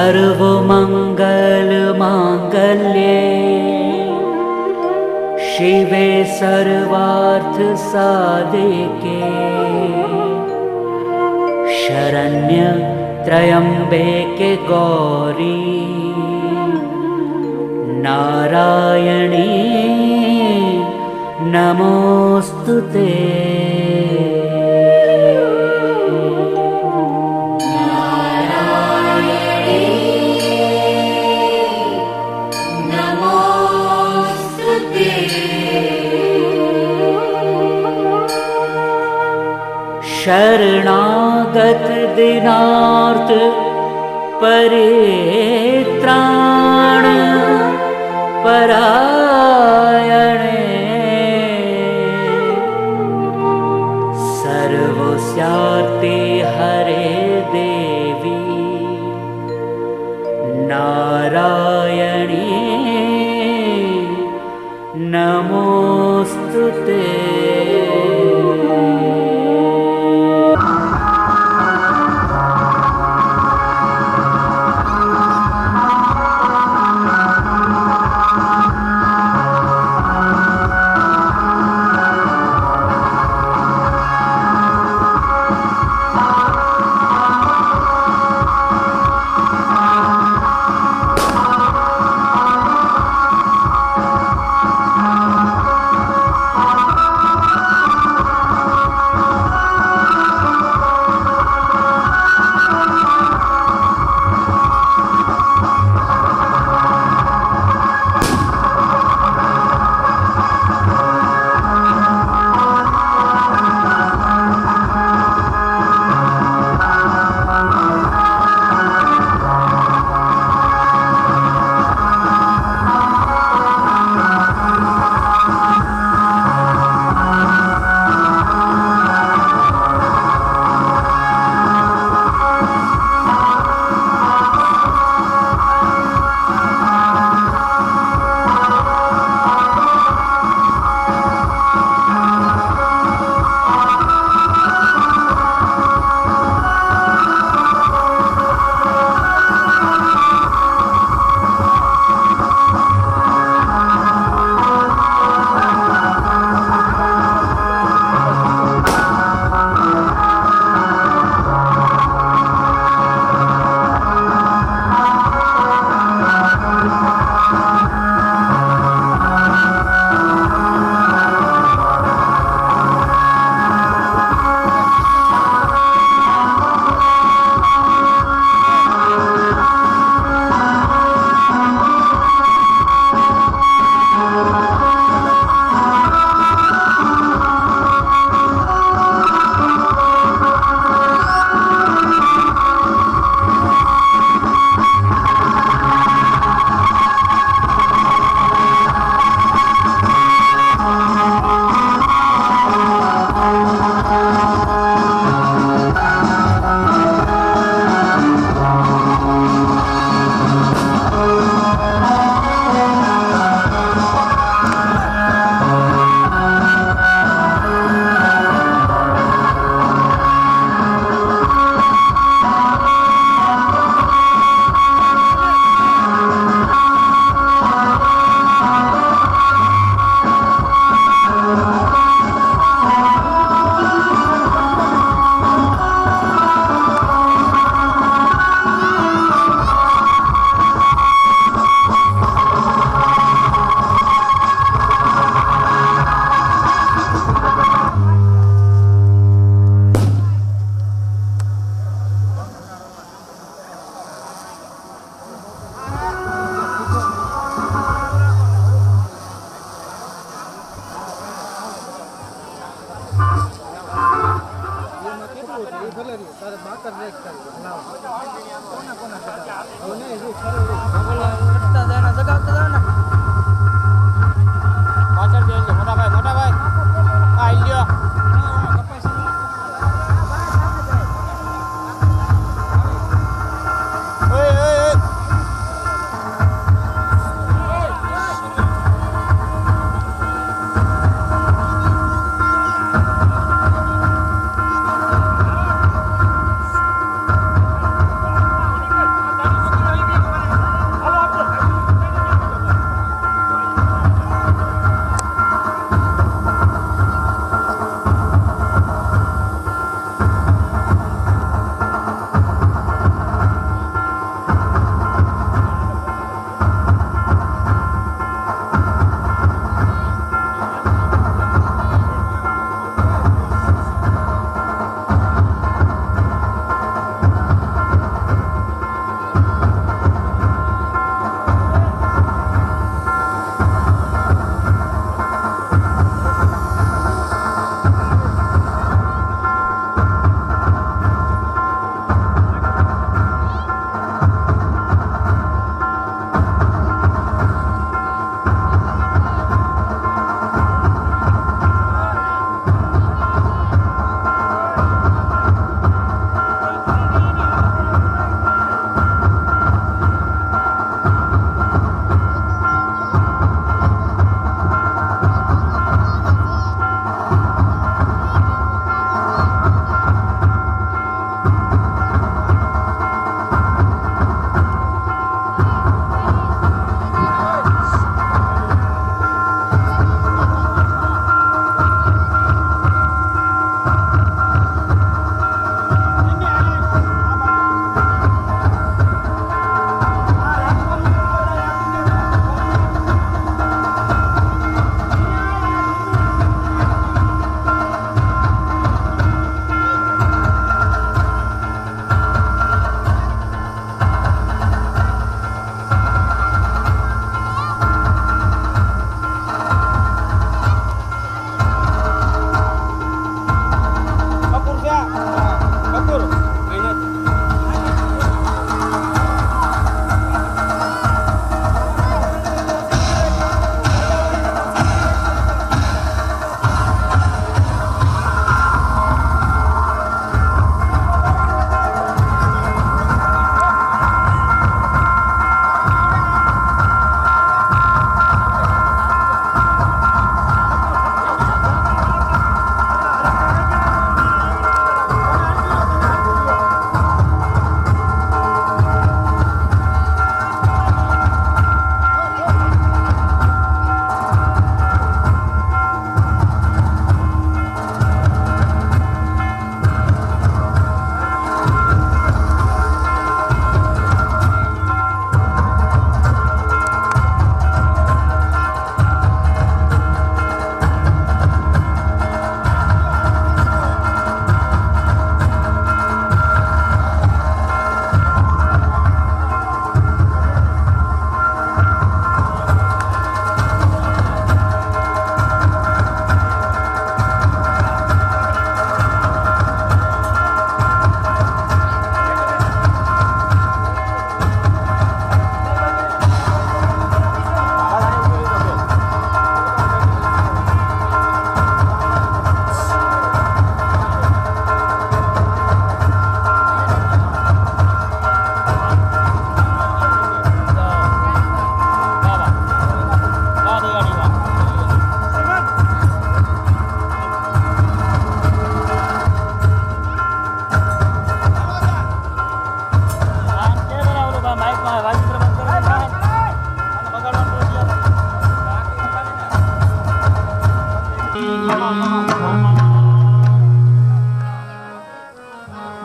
सर्वमङ्गलमाङ्गल्ये शिवे सर्वार्थसाधिके शरण्य त्र्यम्बके गौरी नारायणी नमोस्तुते। शरणागत दीनार्थ परित्राण परायणे सर्वस्यार्थे हरे देवी नारायणी नमोस्तुते।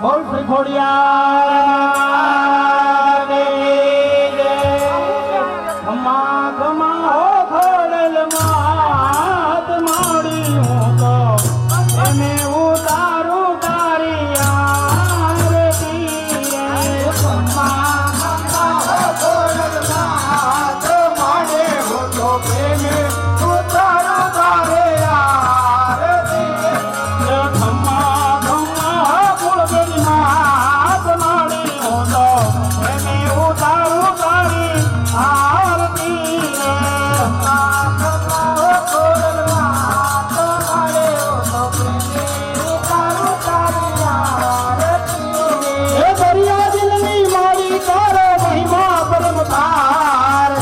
બોલ શ્રી ખોડિયાર ખમા ખમા હો ખોડલ માત માડી હું તો એને ઉતારું તારી આરતી ખમા ખમા હો ખોડલ માત માડે હું તો એને ઉતારું તારી આરતી ખમા ખમા કુળદેવી માત માડી હું તો એને ઉતારું તારી આરતી ખમા ખમા હો ખોડલ માત માડે હું તો એને ઉતારું તારી આરતી એ દરિયા દિલની મારી તારો મહિમા પરમપાર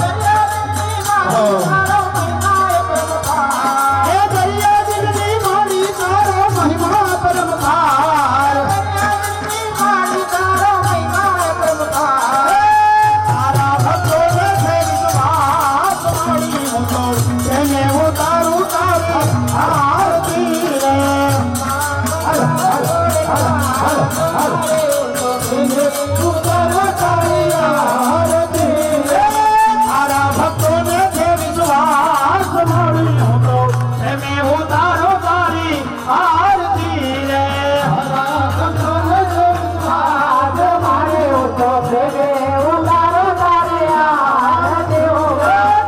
એ દરિયા દિલની મારી તારો મહિમા પરમપાર તારા ભક્તોને છે વિશ્વાસ મારી હું તો એને ઉતારું તારી આરતી રે તારા ભક્તોને છે વિશ્વાસ મારી હું તો એને ઉતારું તારી આરતી રે તારા ભક્તોને છે વિશ્વાસ મારી હું તો એને ઉતારું તારી આરતી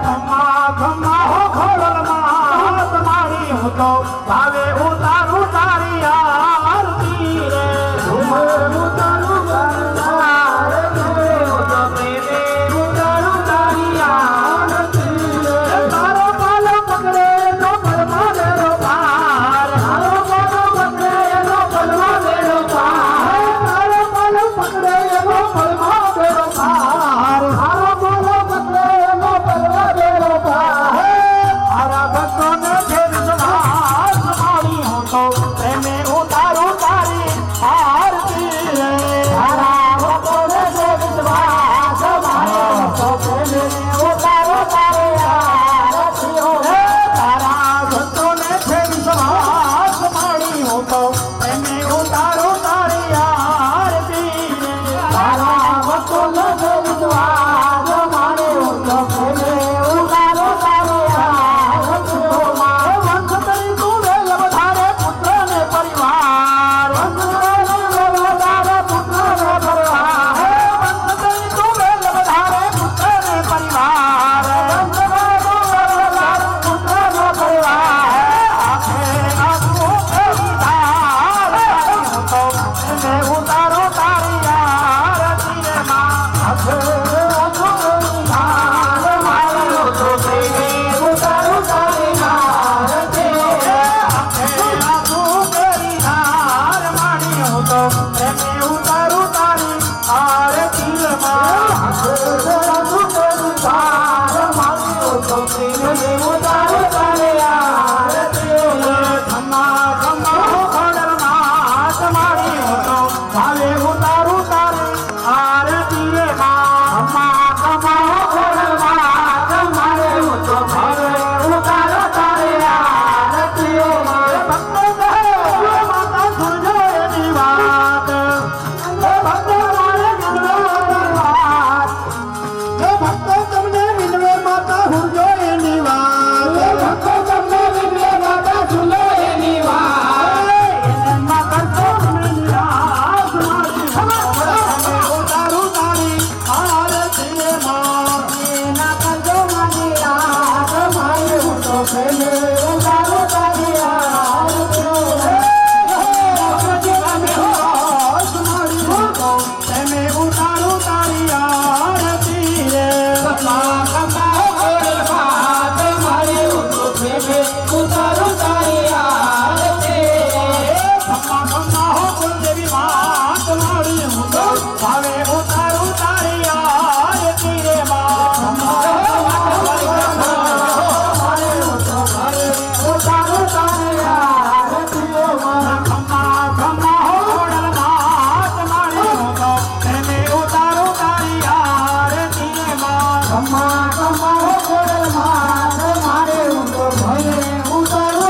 ખમા ખમા હો ખોડલ માત મારી હું તો ભાવે ઉતારું તારી આરતી રે ઉતારું તારી આરતી તારો પાલો પકડે તો પલમાં મેળો પાર તારો પાલો પકડે એનો પલમાં મેળો પાર તારો પાલો પકડે એનો પલમાં મેળો પાર તારો પાલો પકડે એનો પલમાં મેળો પાર તારા ભક્તોને છે વિશ્વાસ મારી હું તો એને ઉતારું તારી આરતી રે તારા ભક્તોને છે વિશ્વાસ મારી હું તો એને ઉતારું તારી આરતી તારા ભક્તોને છે વિશ્વાસ મારી હું તો એને ઉતારું તારી આરતી તારા ભક્તોને છે વિશ્વાસ મારી હું તો એને ઉતારું તારી આરતી વંશ તરી તું વેલ વધારે પુત્ર ને પરિવાર વંશ તરી તું વેલ વધારે પુત્ર ને પરિવાર વંશ તરી તું વેલ વધારે પુત્ર ને પરિવાર વંશ તરી તું વેલ વધારે પુત્ર ને પરિવાર આખે આખું કરી ધાર હું તો એને ઉતારો તારી આરતી રે માં આખે આખું કરી ધાર મારી હું તો એને ઉતારો તારી આરતી આખે આખું કરી ધાર મારી હું તો એને ઉતારું તારી આરતી રે માં આખે આખું કરી ધાર મારી હું તો એને ઉતારું તારી આરતી ખમા ખમા હો ખોડલ માત મારી હું તો ભાવે ઉતારું તારી આરતી રે માં ખમા ખમા હો ખોડલ માત મારી હું તો ભાવે ઉતારું તારી આરતી ભક્તો કહે માતા સુરજો એની વાત ભક્તો મારે વિનવે એની વાત ભક્તો તમને વિનવે માતા સુરજો એની વાત ભક્તો તમને વિનવે માતા સુરજો એની વાત એમાં કરતો તમે નિરાશ મારી એને ઉતારું તારી આરતી માં એના કરજો મારી રાત મારી હું તો એને ઉતારું તારી આરતી એને ઉતારું તારી આરતી રે ખમા ખમા હો ખોડલ માત મારી હું તો એને ઉતારું તારી આરતી ખમા ખમા હો કુળદેવી માત મારી હું તો ભાવે ઉતારું તારી આરતી રે માં ખમા મારી હું તો ભાવે ઉતારું તારી આરતી ખમા ખમા હો ખોડલ માત મારી હું તો એને ઉતારું તારી આરતી રે માં ખમા ખમા હો ખોડલ માત મારી હું તો ભાવે ઉતારું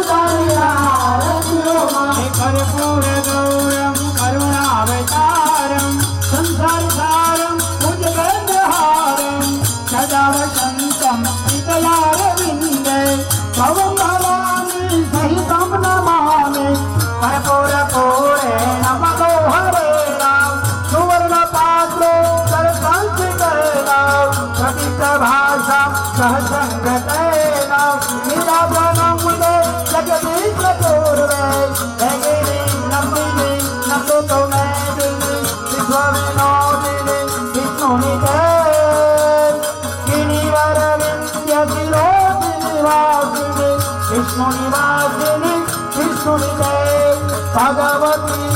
महाराजिनी विष्णुदेव भगवती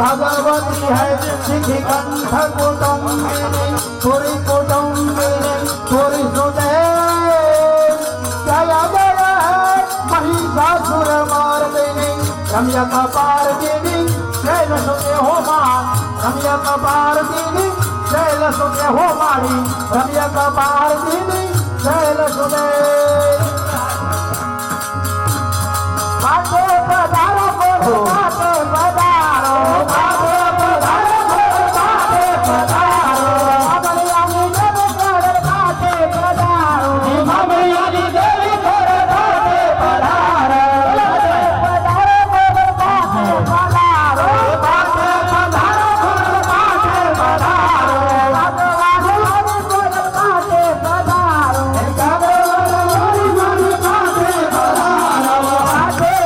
भगवती है सिद्धि कंठ कुटुंबिनी पुरी कुटुंबिनी पुरी सुदेव जय जय है महिषासुर मर्दिनी रम्यक पार्दिनी शैल सुते हो मां रम्यक पार्दिनी शैल सुते हो मारी रम्यक पार्दिनी शैल सुते बाटे पधारो बाटे पधारो बाटे पधारो बाटे पधारो बाबरियानी देवी घर बाटे पधारो बाबरियानी देवी घर बाटे पधारो बाटे पधारो बाटे पधारो बाटे पधारो बाबरियानी घर बाटे पधारो बाबरियानी बाटे पधारो बाटे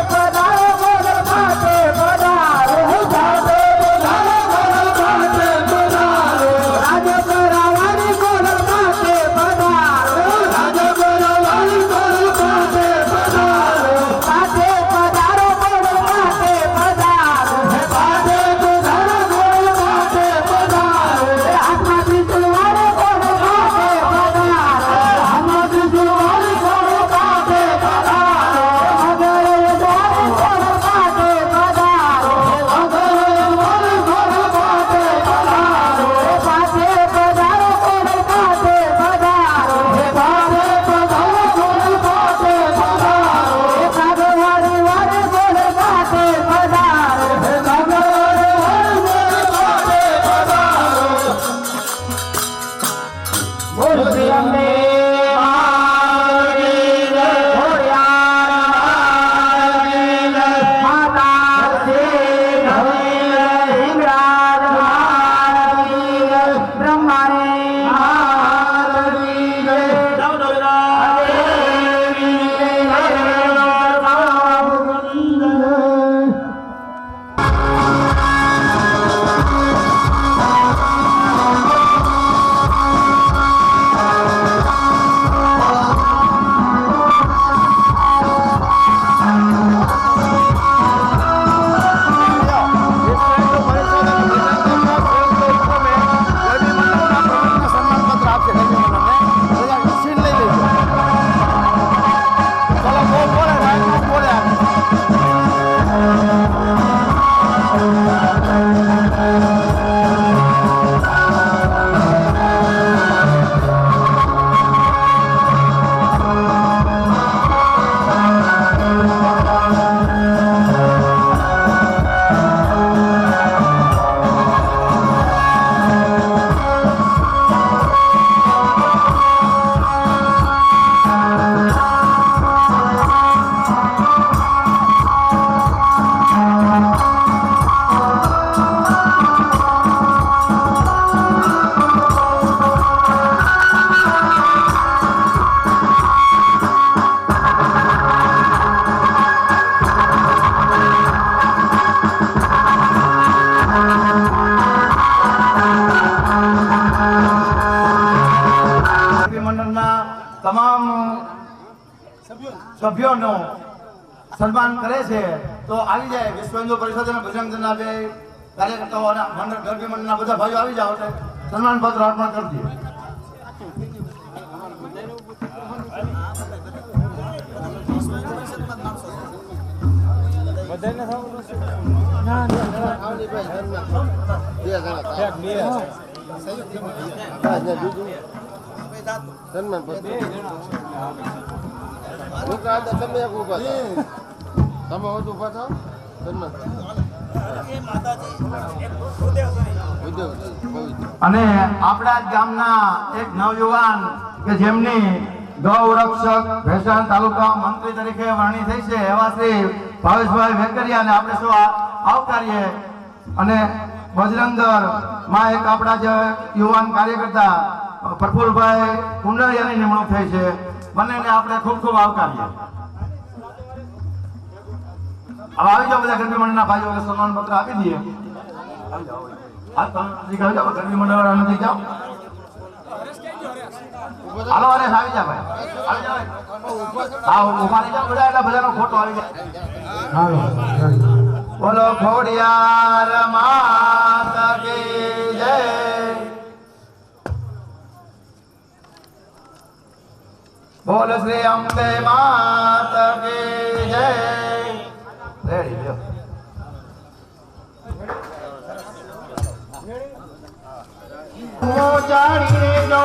તમામ સભ્યોનો સન્માન કરે છે તો આવી જાય વિશ્વ હિન્દુ પરિષદ અને બજરંગ દળના બે કાર્યકર્તાઓ અને મંડળ ગરબી મંડળના બધા ભાઈઓ આવી જાવ એટલે સન્માન પત્ર અર્પણ કરી દઈએ. સન્માન પત્ર તમે એક ઉભા તમે વધુ ઉભા થાવ સન્માન અને આપણા જ ગામના એક નવયુવાન કે જેમની ગૌ રક્ષક ભેસાણ તાલુકા મંત્રી તરીકે વરણી થઈ છે એવા શ્રી ભાવેશભાઈ વેકરિયાને આપણે શું આવકારીએ અને બજરંગદળ માં એક આપણા જે યુવાન કાર્યકર્તા પ્રફુલભાઈ કુંડળિયાની નિમણૂક થઈ છે બંનેને આપણે ખૂબ ખૂબ આવકારીએ. હવે આવી જાઓ બધા ગરબી મંડળના ભાઈઓને સન્માન પત્ર આપી દઈએ. ગરબી મંડળ નથી જાઓ. હાલો અરે આવી જા ભાઈ આવી જા હા ઉભા રહી જાઓ બધા એટલે બધાનો ફોટો આવી જાય હાલો બોલો ખોડિયાર માત કી જય બોલો શ્રી અંબે માત કી જય રેડી લ્યો મોજાડી રે જો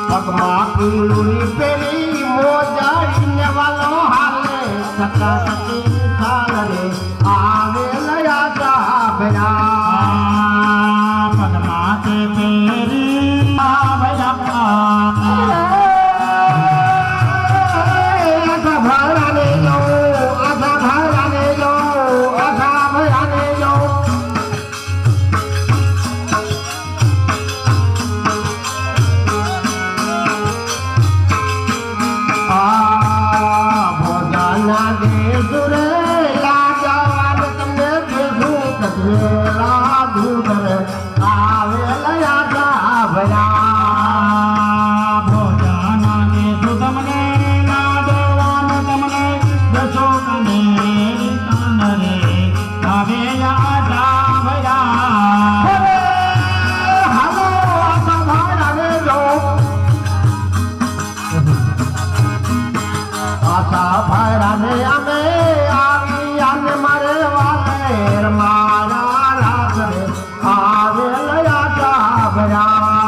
પગમાં કુલુની પેલી મોજાડીને વાલો હાલે સકા સકી ચાલે આવે લયા સાબરા પગમાં તે પેરી આવયા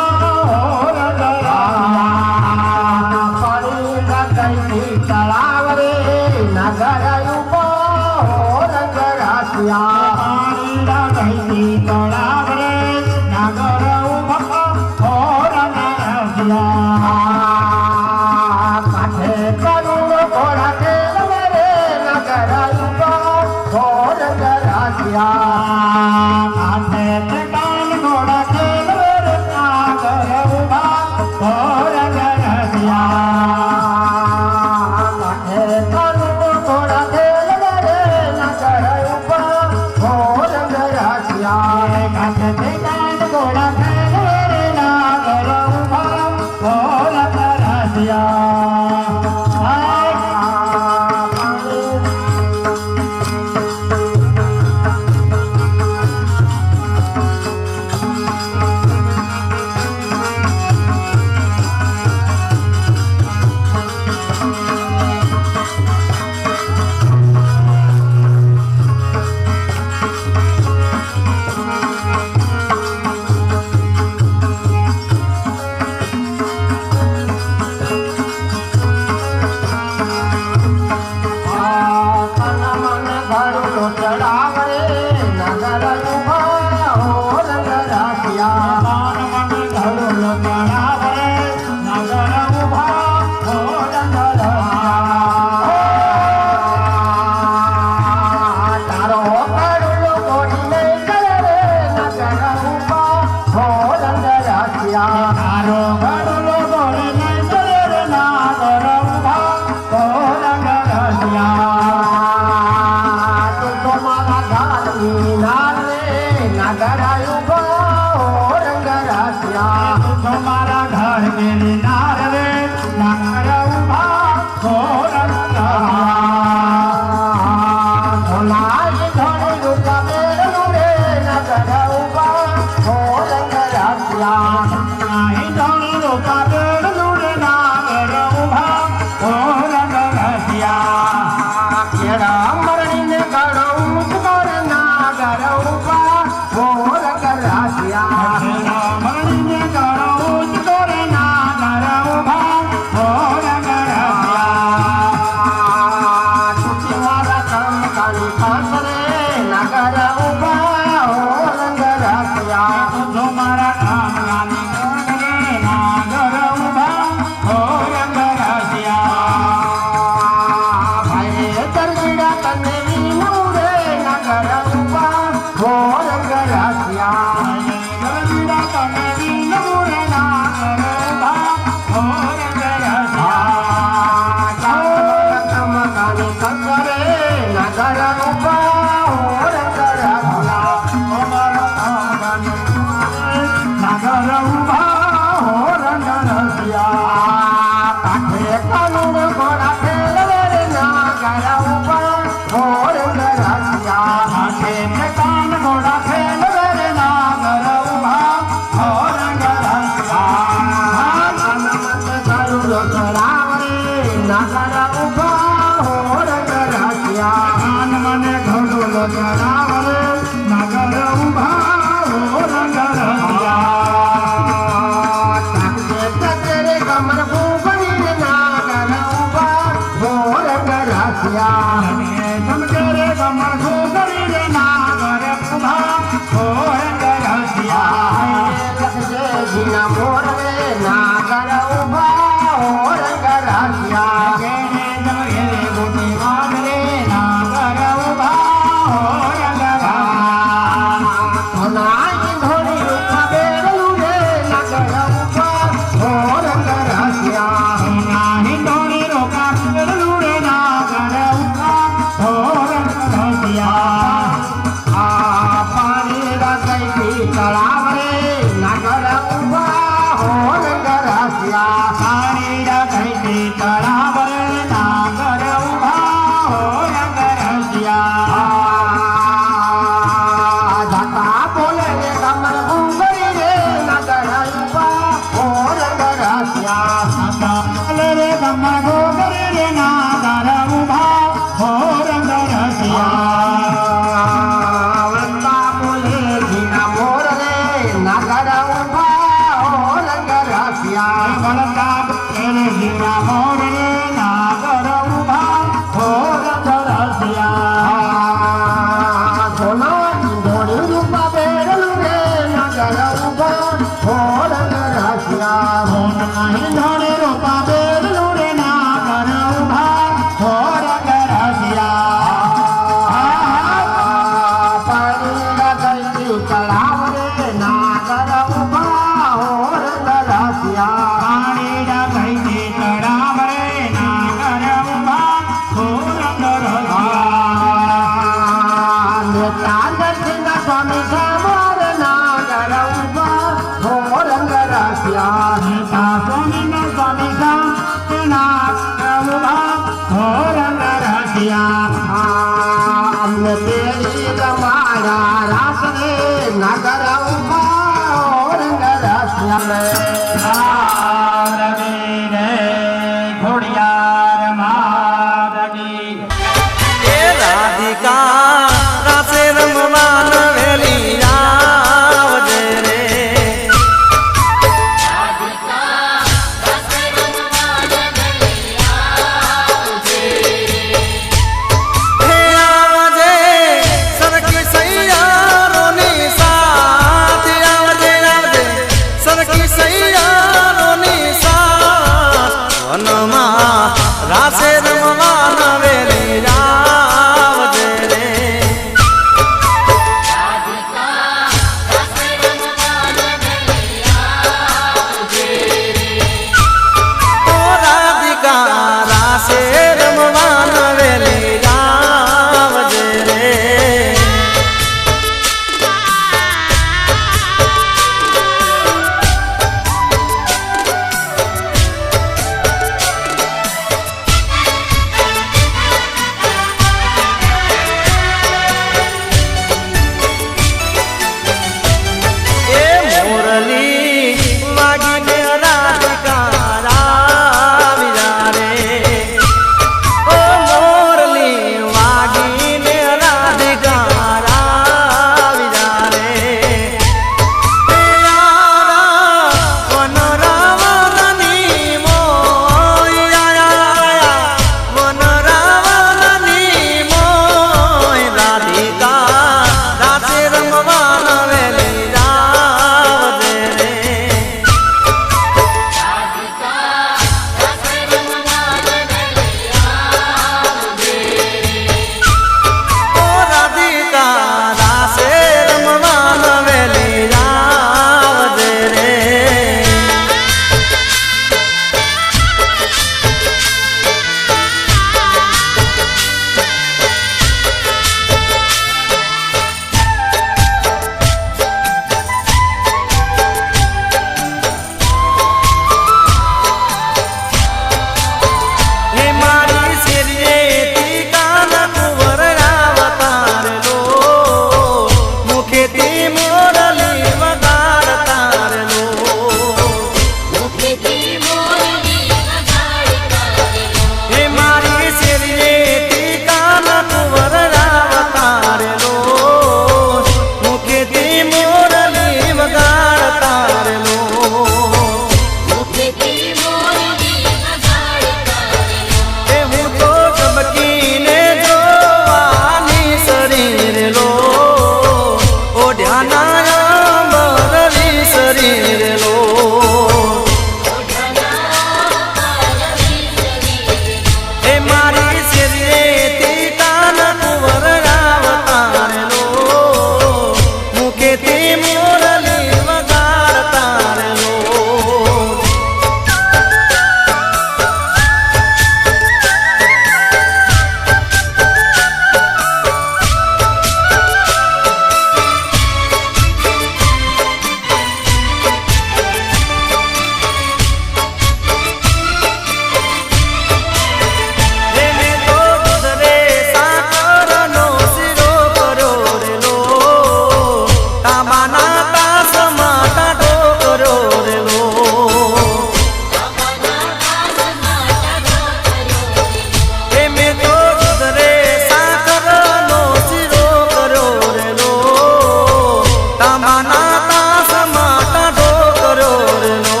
તાંબાના તાસમાં ટાઢો કર્યો રે લો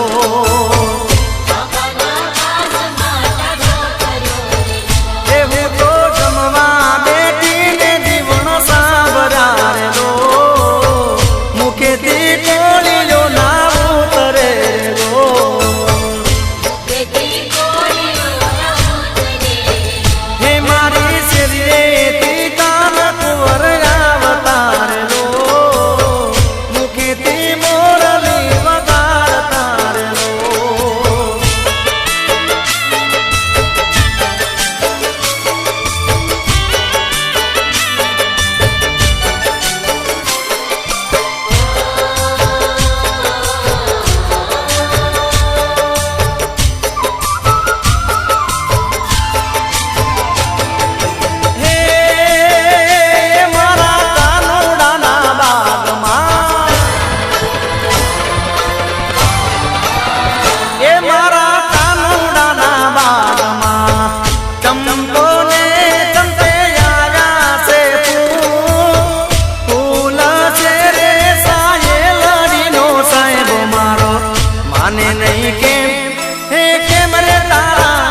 એવું તો જમવા બેઠીને જીવન સાંભળ્યા રે લો મુખેથી કોળીઓ ના ઉતરે રો હે મારી શરીરેથી કાન કુંવર આવતા રે લો મુખેથી મોરલી વગાડતા રે લો હે મારા કાનુડાના બાગમાં એ મારા કાનુડાના બાગમાં ચંપો ને ચંપે આવ્યા છે ફૂલ છે રે સાયેલડીનો સાહેબ મારો માને નહીં કેમ હે કેમ રે તારા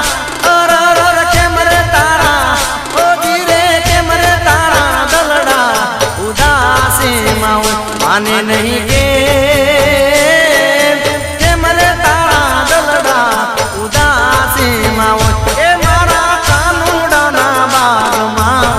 અરર કેમ રે તારા ઓ ધીરે કેમ રે તારા દલડા ઉદાસીમાં હું માને નહીં કેમ રે તારા દલડા ઉદાસીમાં હું એ મારા કાનુડાના બાગમાં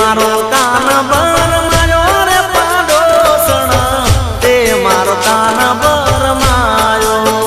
મારો કાન બરમાયો રે પાડોસણ તે મારો કાન બરમાયો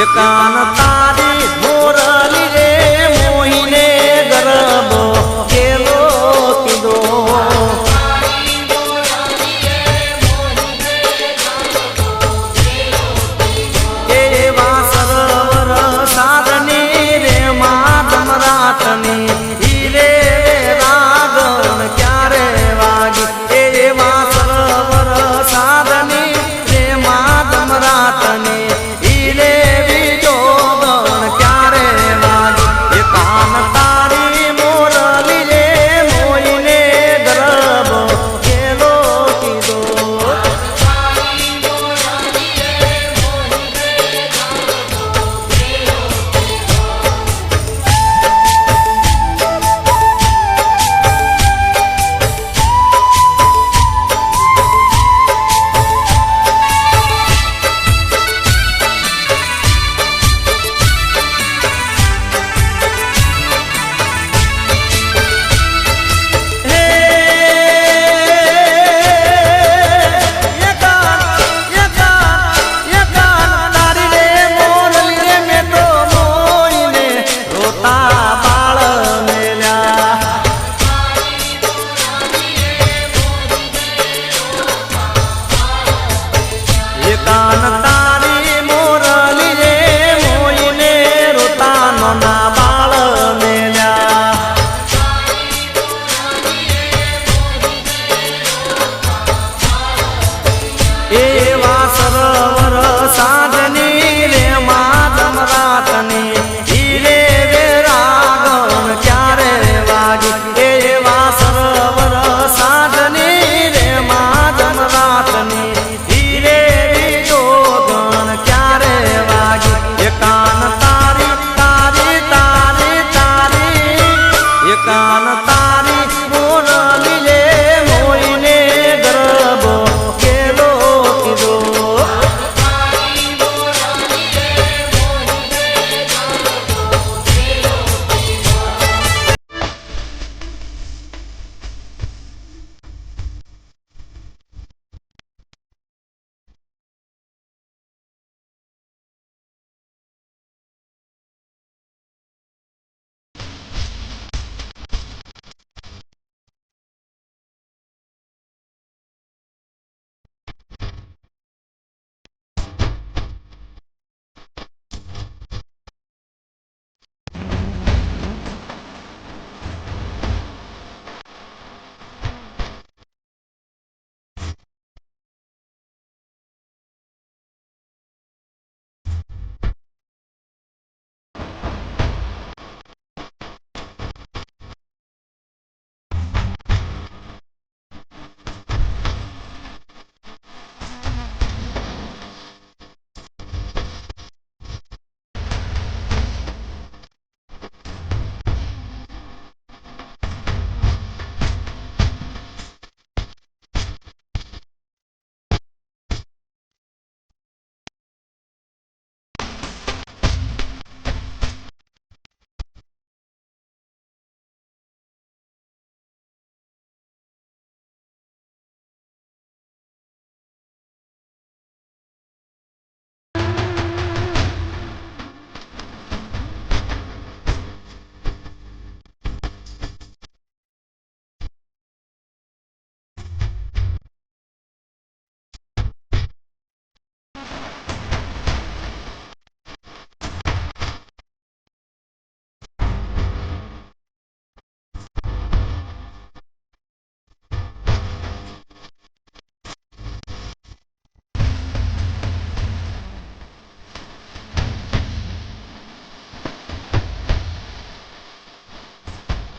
કાન